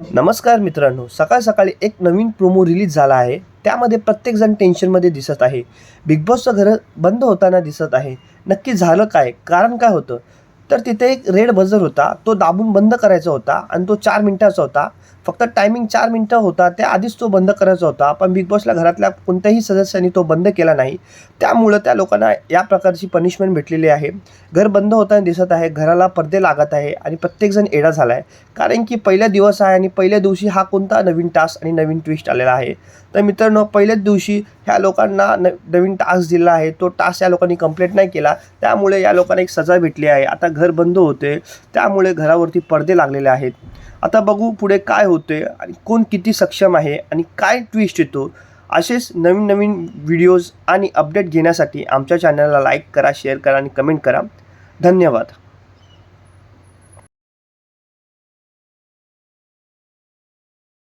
नमस्कार मित्रांनो, सकाळ सकाळी एक नवीन प्रोमो रिलीज झाला आहे. त्यामध्ये प्रत्येकजण टेन्शनमध्ये दिसत आहे. बिग बॉसचं घर बंद होताना दिसत आहे. नक्की झालं काय? कारण काय होतं? तर तिथे एक रेड बझर होता. तो दाबून बंद करायचा होता आणि तो 4 मिनिटाचा होता. फक्त टायमिंग 4 मिनिटं होता. त्याआधीच तो बंद करायचा होता. पण बिग बॉसला घरातल्या कोणत्याही सदस्यांनी तो बंद केला नाही. त्यामुळं त्या लोकांना या प्रकारची पनिशमेंट भेटलेली आहे. घर बंद होताना दिसत आहे. घराला पडदे लागत आहे आणि प्रत्येकजण येडा झाला आहे. कारण की पहिला दिवस आहे आणि पहिल्या दिवशी हा कोणता नवीन टास्क आणि नवीन ट्विस्ट आलेला आहे. तर मित्रांनो, पहिल्याच दिवशी ह्या लोकांना नवीन टास्क दिला आहे. तो टास्क या लोकांनी कंप्लीट नाही केला. त्यामुळे या लोकांना एक सजा भेटली आहे. आता घर बंद होते, त्यामुळे घरावरती पडदे लागलेले आहेत. आता बघू पुढे काय होते आणि कोण किती सक्षम आहे आणि काय ट्विस्ट येतो. असेच नवीन नवीन व्हिडिओज आणि अपडेट घेण्यासाठी आमच्या चॅनलला लाईक करा, शेअर करा आणि कमेंट करा. धन्यवाद.